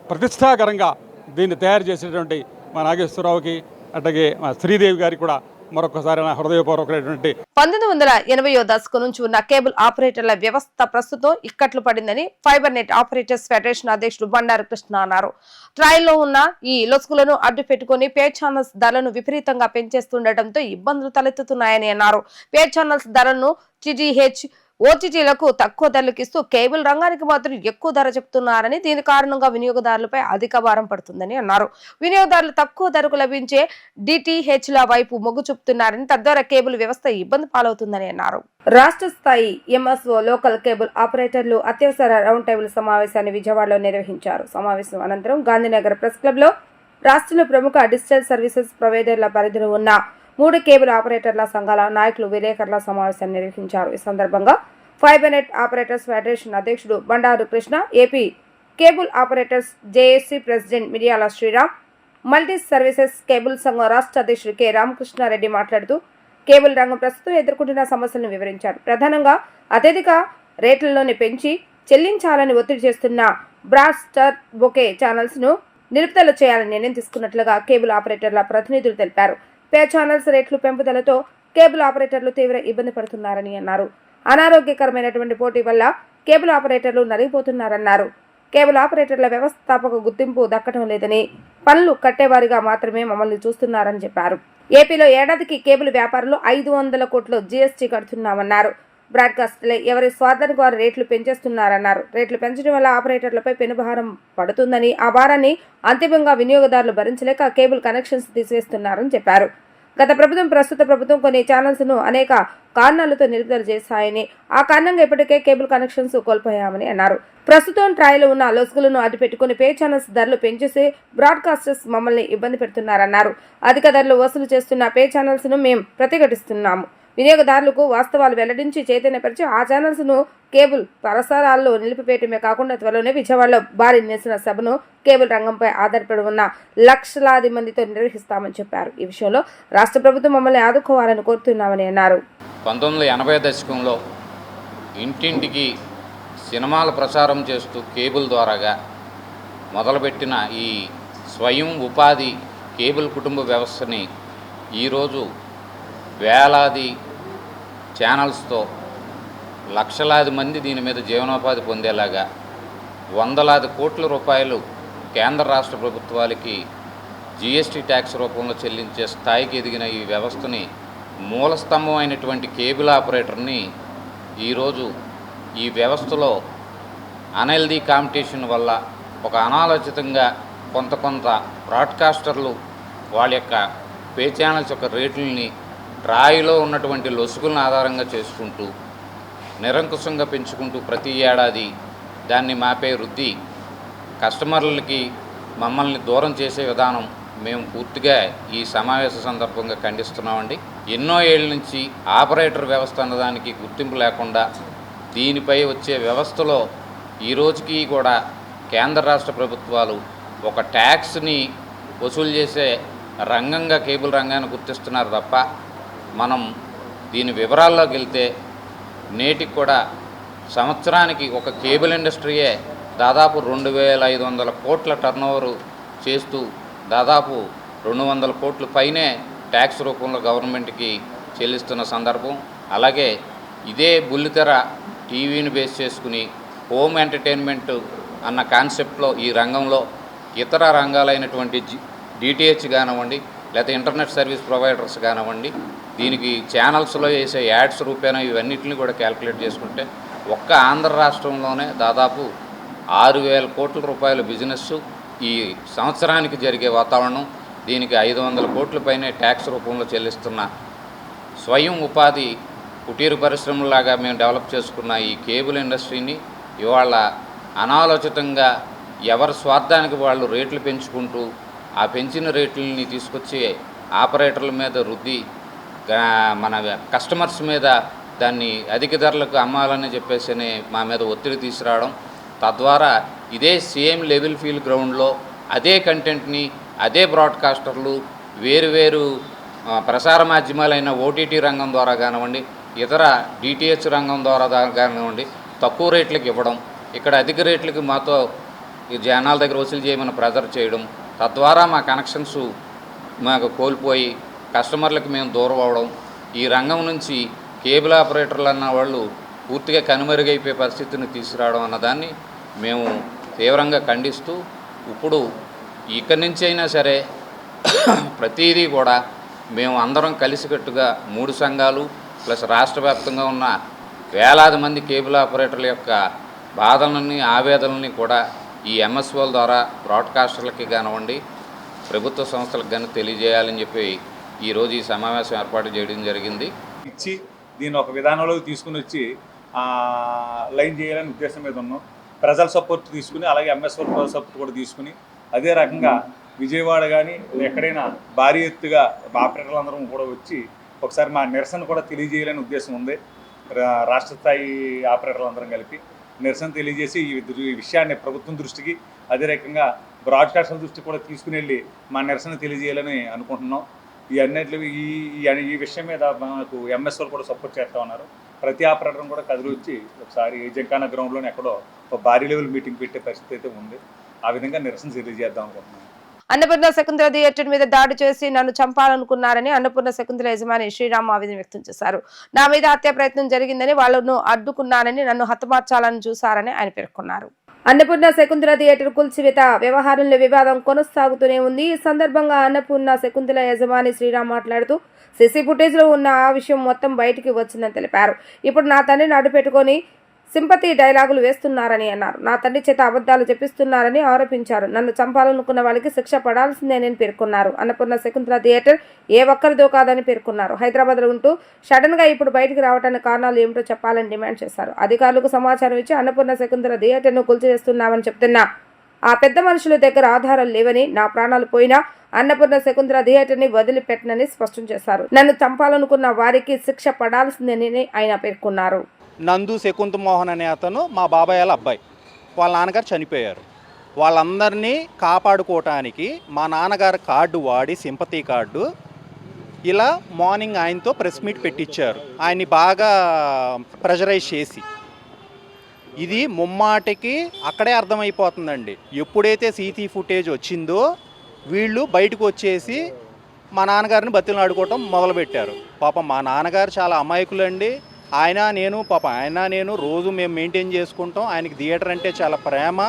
ప్రతిష్టాకరంగా దీన్ని తయారు చేసేటువంటి మా నాగేశ్వరరావుకి, అట్లాగే మా శ్రీదేవి గారికి కూడా మరొకసారి నా హృదయపూర్వకమైనటువంటి 1980వ దశకం నుంచి ఉన్న కేబుల్ ఆపరేటర్ల వ్యవస్థ ప్రస్తుతం ఇక్కట్లు పడిందని ఫైబర్ నెట్ ఆపరేటర్స్ ఫెడరేషన్ అధ్యక్షుడు బండారు కృష్ణ అన్నారు. ట్రయల్లో ఉన్న ఈ లొసుగులను అడ్డు పెట్టుకుని పే ఛానల్స్ ధరలను విపరీతంగా పెంచేస్తుండటంతో ఇబ్బందులు తలెత్తుతున్నాయని అన్నారు. పే ఛానల్స్ ధరలను టీడీహెచ్, ఓటీటీలకు తక్కువ ధరలకు ఇస్తూ కేబుల్ రంగానికి మాత్రం ఎక్కువ ధర చెప్తున్నారని, దీని కారణంగా వినియోగదారులపై అధిక భారం పడుతుందని అన్నారు. వినియోగదారులు తక్కువ ధరకు లభించే డిటిహెచ్ల వైపు మొగ్గు చూపుతున్నారని, తద్వారా కేబుల్ వ్యవస్థ ఇబ్బంది పాలవుతుందని అన్నారు. రాష్ట్ర స్థాయి ఎంఎస్ఓ లోకల్ కేబుల్ ఆపరేటర్లు అత్యవసర రౌండ్ టేబుల్ సమావేశాన్ని విజయవాడలో నిర్వహించారు. సమావేశం అనంతరం గాంధీనగర్ ప్రెస్ క్లబ్ లో రాష్ట్రంలో ప్రముఖ డిజిటల్ సర్వీసెస్ ప్రొవైడర్ల పరిధిలో ఉన్న 3 కేబుల్ ఆపరేటర్ల సంఘాల నాయకులు విలేకరుల సమావేశాన్ని నిర్వహించారు. ఈ సందర్భంగా ఫైబర్ నెట్ ఆపరేటర్స్ ఫెడరేషన్ అధ్యక్షుడు Bandaru Krishna, AP cable operators JAC president మిరియాల శ్రీరామ్, మల్టీ సర్వీసెస్ కేబుల్ సంఘం రాష్ట్ర అధ్యక్షుడు కె రామకృష్ణారెడ్డి మాట్లాడుతూ కేబుల్ రంగం ప్రస్తుతం ఎదుర్కొంటున్న సమస్యలను వివరించారు. ప్రధానంగా అత్యధిక రేట్లలోనే పెంచి చెల్లించాలని ఒత్తిడి చేస్తున్న బ్రాడ్కాస్టర్ బొకే ఛానల్స్ ను నిలుపుదల చేయాలని నిర్ణయం తీసుకున్నట్లుగా కేబుల్ ఆపరేటర్ల ప్రతినిధులు తెలిపారు. పే ఛానల్స్ రేట్లు పెంపుదలతో కేబుల్ ఆపరేటర్లు తీవ్ర ఇబ్బంది పడుతున్నారని అన్నారు. అనారోగ్యకరమైనటువంటి పోటీ వల్ల కేబుల్ ఆపరేటర్లు నలిగిపోతున్నారన్నారు. కేబుల్ ఆపరేటర్ల వ్యవస్థాపక గుర్తింపు దక్కడం లేదని, పనులు కట్టేవారిగా మాత్రమే మమ్మల్ని చూస్తున్నారని చెప్పారు. ఏపీలో ఏడాదికి కేబుల్ వ్యాపారులు 500 కోట్ల జీఎస్టీ కడుతున్నామన్నారు. బ్రాడ్కాస్టర్లే ఎవరి స్వార్థానికి వారు రేట్లు పెంచేస్తున్నారన్నారు. రేట్లు పెంచడం వల్ల ఆపరేటర్లపై పెనుభారం పడుతుందని, ఆ భారాన్ని అంతిమంగా వినియోగదారులు భరించలేక కేబుల్ కనెక్షన్స్ తీసివేస్తున్నారని చెప్పారు. గత ప్రభుత్వం, ప్రస్తుత ప్రభుత్వం కొన్ని ఛానల్స్ ను అనేక కారణాలతో నిలుపుదల చేశాయని, ఆ కారణంగా ఇప్పటికే కేబుల్ కనెక్షన్స్ కోల్పోయామని అన్నారు. ప్రస్తుతం ట్రయల్ ఉన్న లొసుగులను అడ్డుపెట్టుకుని పే ఛానల్స్ ధరలు పెంచేసి బ్రాడ్కాస్టర్స్ మమ్మల్ని ఇబ్బంది పెడుతున్నారన్నారు. అధిక ధరలు వసూలు చేస్తున్న పే ఛానల్స్ ను మేము ప్రతిఘటిస్తున్నాము. వినియోగదారులకు వాస్తవాలు వెల్లడించి చైతన్యపరిచి ఆ ఛానల్స్ ను కేబుల్ ప్రసారాల్లో నిలిపివేయటమే కాకుండా త్వరలోనే విజయవాడలో భారీ నిరసన సభను కేబుల్ రంగంపై ఆధారపడి ఉన్న లక్షలాది మందితో నిర్వహిస్తామని చెప్పారు. ఈ విషయంలో రాష్ట్ర ప్రభుత్వం మమ్మల్ని ఆదుకోవాలని కోరుతున్నామని అన్నారు. 1980 దశకంలో ఇంటింటికి సినిమాలు ప్రసారం చేస్తూ కేబుల్ ద్వారాగా మొదలుపెట్టిన ఈ స్వయం ఉపాధి కేబుల్ కుటుంబ వ్యవస్థని ఈరోజు వేలాది ఛానల్స్తో లక్షలాది మంది దీని మీద జీవనోపాధి పొందేలాగా వందలాది కోట్ల రూపాయలు కేంద్ర రాష్ట్ర ప్రభుత్వాలకి జీఎస్టీ ట్యాక్స్ రూపంలో చెల్లించే స్థాయికి ఎదిగిన ఈ వ్యవస్థని మూలస్తంభం అయినటువంటి కేబుల్ ఆపరేటర్ని ఈరోజు ఈ వ్యవస్థలో అన్హెల్దీ కాంపిటీషన్ వల్ల ఒక అనాలోచితంగా కొంత బ్రాడ్కాస్టర్లు వాళ్ళ యొక్క పే ఛానల్స్ యొక్క రేట్లని ట్రాయిలో ఉన్నటువంటి లొసుగులను ఆధారంగా చేసుకుంటూ నిరంకుశంగా పెంచుకుంటూ ప్రతి ఏడాది దాన్ని మాపే వృద్ధి కస్టమర్లకి మమ్మల్ని దూరం చేసే విధానం మేము పూర్తిగా ఈ సమావేశ సందర్భంగా ఖండిస్తున్నామండి. ఎన్నో ఏళ్ళ నుంచి ఆపరేటర్ వ్యవస్థ అన్నదానికి గుర్తింపు లేకుండా దీనిపై వచ్చే వ్యవస్థలో ఈ రోజుకి కూడా కేంద్ర రాష్ట్ర ప్రభుత్వాలు ఒక ట్యాక్స్ని వసూలు చేసే రంగంగా కేబుల్ రంగాన్ని గుర్తిస్తున్నారు తప్ప మనం దీని వివరాల్లోకి వెళ్తే నేటికి కూడా సంవత్సరానికి ఒక కేబుల్ ఇండస్ట్రీయే దాదాపు 2500 కోట్ల టర్నోవర్ చేస్తూ దాదాపు 200 కోట్ల పైనే ట్యాక్స్ రూపంలో గవర్నమెంట్కి చెల్లిస్తున్న సందర్భం. అలాగే ఇదే బుల్లితెర టీవీని బేస్ చేసుకుని హోమ్ ఎంటర్టైన్మెంట్ అన్న కాన్సెప్ట్లో ఈ రంగంలో ఇతర రంగాలైనటువంటి డిటిహెచ్ కానివ్వండి, లేకపోతే ఇంటర్నెట్ సర్వీస్ ప్రొవైడర్స్ కానివ్వండి, దీనికి ఛానల్స్లో వేసే యాడ్స్ రూపేణా ఇవన్నిటిని కూడా క్యాల్కులేట్ చేసుకుంటే ఒక్క ఆంధ్ర రాష్ట్రంలోనే దాదాపు 6000 కోట్ల రూపాయల బిజినెస్ ఈ సంవత్సరానికి జరిగే వాతావరణం. దీనికి 500 కోట్ల పైనే ట్యాక్స్ రూపంలో చెల్లిస్తున్న స్వయం ఉపాధి కుటీర పరిశ్రమలాగా మేము డెవలప్ చేసుకున్న ఈ కేబుల్ ఇండస్ట్రీని ఇవాళ అనాలోచితంగా ఎవరి స్వార్థానికి వాళ్ళు రేట్లు పెంచుకుంటూ ఆ పెంచిన రేట్లని తీసుకొచ్చి ఆపరేటర్ల మీద రుద్ది మన కస్టమర్స్ మీద దాన్ని అధిక ధరలకు అమ్మాలని చెప్పేసి మా మీద ఒత్తిడి తీసుకురావడం, తద్వారా ఇదే సేమ్ లెవెల్ ఫీల్డ్ గ్రౌండ్లో అదే కంటెంట్ని అదే బ్రాడ్కాస్టర్లు వేరు ప్రసార మాధ్యమాలైన ఓటీటీ రంగం ద్వారా కానివ్వండి, ఇతర డిటిహెచ్ రంగం ద్వారా కానివ్వండి తక్కువ రేట్లకు ఇవ్వడం, ఇక్కడ అధిక రేట్లకి మాతో ఈ జనాల దగ్గర వసూలు చేయమని ప్రెజర్ చేయడం, తద్వారా మా కనెక్షన్స్ మాకు కోల్పోయి కస్టమర్లకు మేము దూరం అవడం, ఈ రంగం నుంచి కేబుల్ ఆపరేటర్లు అన్న వాళ్ళు పూర్తిగా కనుమరుగైపోయే పరిస్థితిని తీసుకురావడం అన్నదాన్ని మేము తీవ్రంగా ఖండిస్తూ ఇప్పుడు ఇక్కడి నుంచి అయినా సరే ప్రతిదీ కూడా మేము అందరం కలిసికట్టుగా 3 సంఘాలు ప్లస్ రాష్ట్ర వ్యాప్తంగా ఉన్న వేలాది మంది కేబుల్ ఆపరేటర్ల యొక్క బాధలని ఆవేదనల్ని కూడా ఈ ఎంఎస్ఓల ద్వారా బ్రాడ్కాస్టర్లకి కానివ్వండి ప్రభుత్వ సంస్థలకు కానీ తెలియజేయాలని చెప్పి ఈరోజు ఈ సమావేశం ఏర్పాటు చేయడం జరిగింది. ఇచ్చి దీన్ని ఒక విధానంలోకి తీసుకుని వచ్చి లైన్ చేయాలని ఉద్దేశం మీద ఉన్నాం. ప్రజల సపోర్ట్ తీసుకుని అలాగే ఎంఎస్ఓ సపోర్ట్ కూడా తీసుకుని అదే రకంగా విజయవాడ కానీ ఎక్కడైనా భారీ ఎత్తుగా ఆపరేటర్లు అందరం కూడా వచ్చి ఒకసారి మా నిరసన కూడా తెలియజేయాలని ఉద్దేశం ఉంది. రాష్ట్ర స్థాయి ఆపరేటర్లు అందరం కలిపి నిరసన తెలియజేసి ఈ విషయాన్ని ప్రభుత్వం దృష్టికి అదే రకంగా బ్రాడ్కాస్టర్ల దృష్టికి కూడా తీసుకుని వెళ్ళి మా నిరసన తెలియజేయాలని అనుకుంటున్నాం. ఈ అన్నింటిలో ఈ విషయం మీద మనకు ఎంఎస్ఓలు కూడా సపోర్ట్ చేస్తూ ఉన్నారు. ప్రతి ఆపరేటర్ కూడా కదిలి వచ్చి ఒకసారి జంకానా గ్రౌండ్లోనే ఎక్కడో ఒక భారీ లెవెల్ మీటింగ్ పెట్టే పరిస్థితి అయితే ఉంది. ఆ విధంగా నిరసన తెలియజేద్దాం అనుకుంటున్నాను. అన్నపూర్ణ శకుంతల థియేటర్ మీద దాడి చేసి నన్ను చంపాలనుకున్నారని అన్నపూర్ణ శకుంతల యజమాని శ్రీరామ్ ఆవేదన వ్యక్తం చేశారు. నా మీద హత్య ప్రయత్నం జరిగిందని వాళ్లను అడ్డుకున్నానని నన్ను హతమార్చాలని చూశారని ఆయన పేర్కొన్నారు. అన్నపూర్ణ శకుంతల థియేటర్ కూల్చివేత వ్యవహారంలో వివాదం కొనసాగుతూనే ఉంది. ఈ సందర్భంగా అన్నపూర్ణ శకుంతల యజమాని శ్రీరామ్ మాట్లాడుతూ సీసీ ఫుటేజ్ లో ఉన్న ఆ విషయం మొత్తం బయటికి వచ్చిందని తెలిపారు. ఇప్పుడు నా తండ్రిని అడ్డు పెట్టుకుని సింపతి డైలాగులు వేస్తున్నారని అన్నారు. నా తండ్రి చేత అబద్ధాలు చెప్పిస్తున్నారని ఆరోపించారు. నన్ను చంపాలనుకున్న వాళ్ళకి శిక్ష పడాల్సిందేనని పేర్కొన్నారు. అన్నపూర్ణ శకుంతల థియేటర్ ఏ ఒక్కరిదో కాదని పేర్కొన్నారు. హైదరాబాద్ లో ఉంటూ సడన్ గా ఇప్పుడు బయటికి రావడానికి కారణాలు ఏమిటో చెప్పాలని డిమాండ్ చేశారు. అధికారులకు సమాచారం ఇచ్చి అన్నపూర్ణ శకుంతల థియేటర్ ను కూల్చివేస్తున్నామని చెప్తున్నా ఆ పెద్ద మనుషుల దగ్గర ఆధారాలు లేవని, నా ప్రాణాలు పోయినా అన్నపూర్ణ శకుంతల థియేటర్ ని వదిలిపెట్టనని స్పష్టం చేశారు. నన్ను చంపాలనుకున్న వారికి శిక్ష పడాల్సిందేనని ఆయన పేర్కొన్నారు. నందు శకుంత మోహన్ అనే అతను మా బాబాయ్ వాళ్ళ అబ్బాయి, వాళ్ళ నాన్నగారు చనిపోయారు. వాళ్ళందరినీ కాపాడుకోవటానికి మా నాన్నగారు కార్డు వాడి సింపతి కార్డు ఇలా మార్నింగ్ ఆయనతో ప్రెస్ మీట్ పెట్టించారు. ఆయన్ని బాగా ప్రెషరైజ్ చేసి ఇది ముమ్మాటికి అక్కడే అర్థమైపోతుందండి. ఎప్పుడైతే సీసీ ఫుటేజ్ వచ్చిందో వీళ్ళు బయటకు వచ్చేసి మా నాన్నగారిని బతిలాడుకోవటం మొదలుపెట్టారు. పాపం మా నాన్నగారు చాలా అమాయకులండి. ఆయన నేను రోజు మేము మెయింటైన్ చేసుకుంటాం. ఆయనకి థియేటర్ అంటే చాలా ప్రేమ.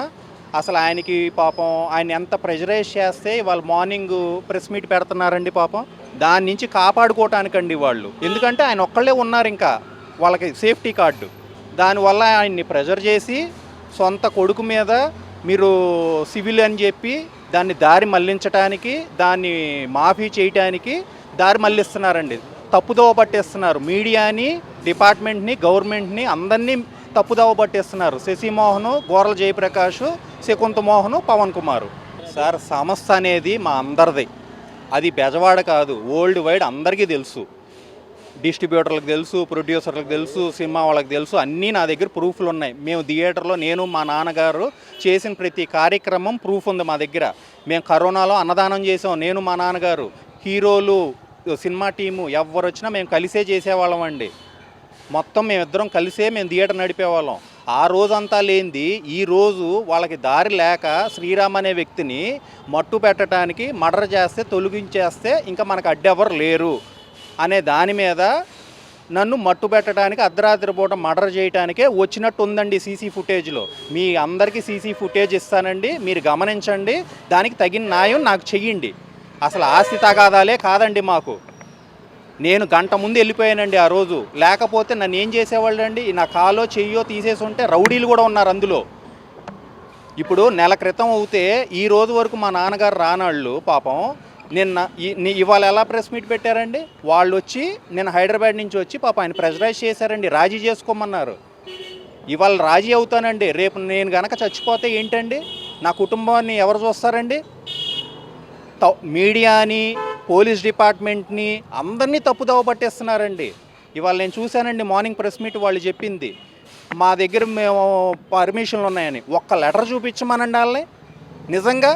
అసలు ఆయనకి పాపం ఆయన ఎంత ప్రెషరైజ్ చేస్తే వాళ్ళు మార్నింగ్ ప్రెస్ మీట్ పెడుతున్నారండి. పాపం దాని నుంచి కాపాడుకోవటానికండి వాళ్ళు. ఎందుకంటే ఆయన ఒక్కళ్ళే ఉన్నారు, ఇంకా వాళ్ళకి సేఫ్టీ కార్డు. దానివల్ల ఆయన్ని ప్రెషర్ చేసి సొంత కొడుకు మీద మీరు సివిల్ అని చెప్పి దాన్ని దారి మళ్లించడానికి, దాన్ని మాఫీ చేయటానికి దారి మళ్లిస్తున్నారండి. తప్పుదోవ పట్టేస్తున్నారు. మీడియాని, డిపార్ట్మెంట్ని, గవర్నమెంట్ని అందరినీ తప్పుదోవ పట్టేస్తున్నారు. శశిమోహను, గోరల జయప్రకాష్, శకుంత మోహను, పవన్ కుమారు. సార్ సంస్థ అనేది మా అందరిది, అది బెజవాడ కాదు, వరల్డ్ వైడ్ అందరికీ తెలుసు. డిస్ట్రిబ్యూటర్లకు తెలుసు, ప్రొడ్యూసర్లకు తెలుసు, సినిమా వాళ్ళకి తెలుసు. అన్నీ నా దగ్గర ప్రూఫ్లు ఉన్నాయి. మేము థియేటర్లో నేను మా నాన్నగారు చేసిన ప్రతి కార్యక్రమం ప్రూఫ్ ఉంది మా దగ్గర. మేము కరోనాలో అన్నదానం చేసాం, నేను మా నాన్నగారు. హీరోలు, సినిమా టీము ఎవరు వచ్చినా మేము కలిసే చేసేవాళ్ళం అండి. మొత్తం మేమిద్దరం కలిసే మేము థియేటర్ నడిపేవాళ్ళం. ఆ రోజంతా లేనిది ఈరోజు వాళ్ళకి దారి లేక శ్రీరామ్ అనే వ్యక్తిని మట్టు పెట్టడానికి మర్డర్ చేస్తే, తొలగించేస్తే ఇంకా మనకు అడ్డెవరు లేరు అనే దాని మీద నన్ను మట్టు పెట్టడానికి అర్ధరాత్రి పూట మర్డర్ చేయడానికే వచ్చినట్టు ఉందండి సీసీ ఫుటేజ్లో. మీ అందరికీ సీసీ ఫుటేజ్ ఇస్తానండి, మీరు గమనించండి, దానికి తగిన న్యాయం నాకు చెయ్యండి. అసలు ఆస్తి తగాదాలే కాదండి మాకు. నేను గంట ముందు వెళ్ళిపోయానండి ఆ రోజు. లేకపోతే నన్ను ఏం చేసేవాళ్ళు అండి, నా కాలో చెయ్యో తీసేసి ఉంటే రౌడీలు కూడా ఉన్నారు అందులో. ఇప్పుడు నెల క్రితం అవుతే ఈ రోజు వరకు మా నాన్నగారు రానాళ్ళు పాపం ఇవాళ ఎలా ప్రెస్ మీట్ పెట్టారండి? వాళ్ళు వచ్చి నేను హైదరాబాద్ నుంచి వచ్చి పాప ఆయన ప్రెజరైజ్ చేశారండి, రాజీ చేసుకోమన్నారు. ఇవాళ రాజీ అవుతానండి, రేపు నేను గనక చచ్చిపోతే ఏంటండి? నా కుటుంబాన్ని ఎవరు చూస్తారండి? మీడియాని, పోలీస్ డిపార్ట్మెంట్ని అందరినీ తప్పుదోవ పట్టేస్తున్నారండి. ఇవాళ నేను చూశానండి మార్నింగ్ ప్రెస్ మీట్, వాళ్ళు చెప్పింది మా దగ్గర మేము పర్మిషన్లు ఉన్నాయని. ఒక్క లెటర్ చూపించమనండి వాళ్ళని, నిజంగా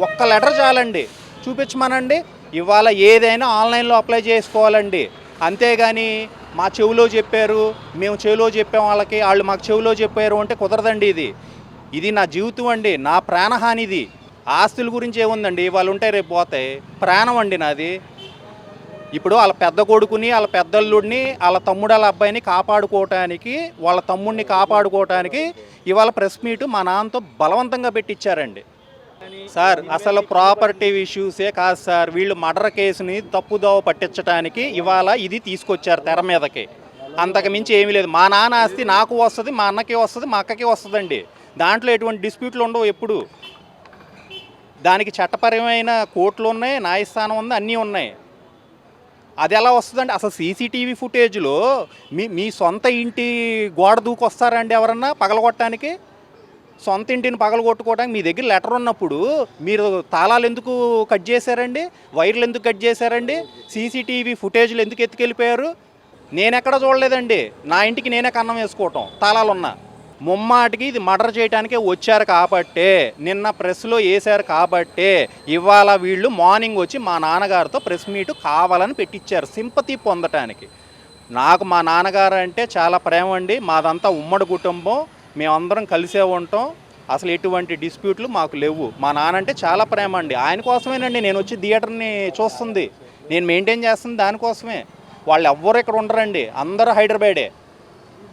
ఒక్క లెటర్ చాలండి, చూపించమనండి. ఇవాళ ఏదైనా ఆన్లైన్లో అప్లై చేసుకోవాలండి, అంతేగాని మా చెవిలో చెప్పారు, మేము చెవిలో చెప్పాం వాళ్ళకి, వాళ్ళు మాకు చెవిలో చెప్పారు అంటే కుదరదండి. ఇది నా జీవితం అండి, నా ప్రాణహానిది. ఆస్తుల గురించి ఏముందండి, వాళ్ళు ఉంటే రేపు పోతాయి. ప్రాణం అండి నాది. ఇప్పుడు వాళ్ళ పెద్ద కొడుకుని, వాళ్ళ పెద్దల్లుడిని, వాళ్ళ తమ్ముడు, వాళ్ళ అబ్బాయిని కాపాడుకోవటానికి, వాళ్ళ తమ్ముడిని కాపాడుకోవటానికి ఇవాళ ప్రెస్ మీటు మా నాన్నతో బలవంతంగా పెట్టించారండి. సార్ అసలు ప్రాపర్టీ ఇష్యూసే కాదు సార్, వీళ్ళు మర్డర్ కేసుని తప్పుదోవ పట్టించడానికి ఇవాళ ఇది తీసుకొచ్చారు తెర మీదకి. అంతకు మించి ఏమీ లేదు. మా నాన్న ఆస్తి నాకు వస్తుంది, మా అన్నకి వస్తుంది, మా అక్కకి వస్తుందండి. దాంట్లో ఎటువంటి డిస్ప్యూట్లు ఉండవు ఎప్పుడు. దానికి చట్టపరమైన కోర్టులు ఉన్నాయి, న్యాయస్థానం ఉంది, అన్నీ ఉన్నాయి. అది ఎలా వస్తుందండి? అసలు సీసీటీవీ ఫుటేజ్లో మీ సొంత ఇంటి గోడ దూకొస్తారండి ఎవరన్నా పగలగొట్టడానికి? సొంత ఇంటిని పగలగొట్టుకోవడానికి మీ దగ్గర లెటర్ ఉన్నప్పుడు మీరు తాళాలు ఎందుకు కట్ చేశారండి? వైర్లు ఎందుకు కట్ చేశారండి? సీసీటీవీ ఫుటేజ్లు ఎందుకు ఎత్తుకెళ్ళిపోయారు? నేనెక్కడ చూడలేదండి. నా ఇంటికి నేనే కన్నం వేసుకోవటం తాళాలున్నా. ముమ్మాటికి ఇది మర్డర్ చేయడానికే వచ్చారు కాబట్టే, నిన్న ప్రెస్లో వేశారు కాబట్టే ఇవాళ వీళ్ళు మార్నింగ్ వచ్చి మా నాన్నగారితో ప్రెస్ మీటు కావాలని పెట్టించారు, సింపతి పొందటానికి. నాకు మా నాన్నగారు అంటే చాలా ప్రేమ అండి. మాదంతా ఉమ్మడి కుటుంబం, మేమందరం కలిసే ఉంటాం. అసలు ఎటువంటి డిస్ప్యూట్లు మాకు లేవు. మా నాన్న అంటే చాలా ప్రేమ అండి. ఆయన కోసమేనండి నేను వచ్చి థియేటర్ని చూస్తుంది, నేను మెయింటైన్ చేస్తుంది దానికోసమే. వాళ్ళు ఎవ్వరు ఇక్కడ ఉండరండి, అందరూ హైదరాబాదే.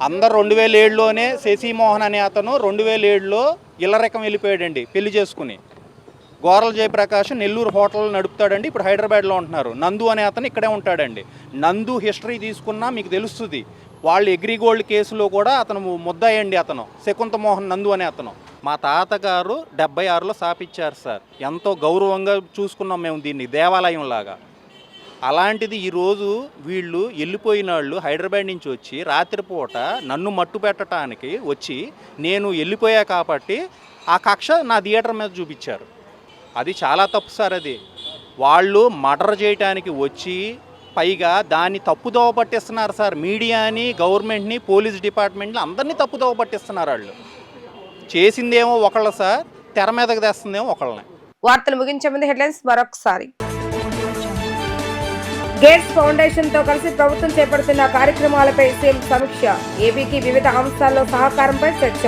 అందరు 2007లోనే శశిమోహన్ అనే అతను 2007లో ఇళ్ళరెక్కం వెళ్ళిపోయాడండి పెళ్లి చేసుకుని. గోరల జయప్రకాష్ నెల్లూరు హోటల్ నడుపుతాడండి, ఇప్పుడు హైదరాబాద్లో ఉంటున్నారు. నందు అనే అతను ఇక్కడే ఉంటాడండి. నందు హిస్టరీ తీసుకున్నా మీకు తెలుస్తుంది. వాళ్ళు అగ్రిగోల్డ్ కేసులో కూడా అతను ముద్దాయండి. అతను శకుంత మోహన్ నందు అనే అతను. మా తాతగారు 76లో స్థాపించారు సార్. ఎంతో గౌరవంగా చూసుకున్నాం మేము దీన్ని, దేవాలయం లాగా. అలాంటిది ఈరోజు వీళ్ళు వెళ్ళిపోయిన వాళ్ళు హైదరాబాద్ నుంచి వచ్చి రాత్రిపూట నన్ను మట్టు పెట్టడానికి వచ్చి నేను వెళ్ళిపోయా కాబట్టి ఆ కక్ష నా థియేటర్ మీద చూపించారు. అది చాలా తప్పు సార్. అది వాళ్ళు మర్డర్ చేయడానికి వచ్చి పైగా దాన్ని తప్పుదోవ పట్టిస్తున్నారు సార్. మీడియాని, గవర్నమెంట్ని, పోలీస్ డిపార్ట్మెంట్ని అందరినీ తప్పుదోవ పట్టిస్తున్నారు. వాళ్ళు చేసిందేమో ఒకళ్ళు సార్, తెర మీదకి తెస్తుందేమో ఒకళ్ళని. వార్తలు ముగించే ముందు హెడ్లైన్స్ మరొకసారి. గేట్స్ ఫౌండేషన్ తో కలిసి ప్రభుత్వం చేపడుతున్న కార్యక్రమాలపై సీఎం సమీక్ష. ఏపీకి వివిధ అంశాల్లో సహకారంపై చర్చ.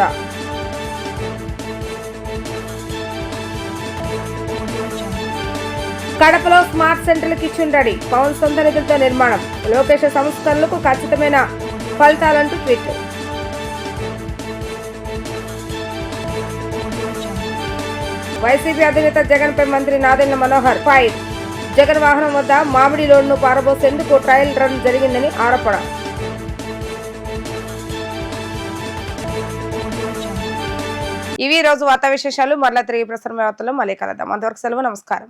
కడపలో స్మార్ట్ సెంటర్లు కిచెన్ రెడీ, పవన్ సొంత నిధులతో నిర్మాణం. లోకేష్ సంస్కరణలకు ఖచ్చితమైన ఫలితాలంటూ ట్వీట్. వైసీపీ అధినేత జగన్ పై మంత్రి నాదెండ్ల మనోహర్ ఫైర్. జగన్ వాహనం వద్ద మామిడి లోడ్ను పారబోసేందుకు ట్రయల్ రన్ జరిగిందని ఆరోపణ. ఇవి రోజు వార్తా విశేషాలు. మరలా తిరిగి ప్రసారం వార్తల్లో మళ్ళీ కలుద్దాం. అంతవరకు సెలవు, నమస్కారం.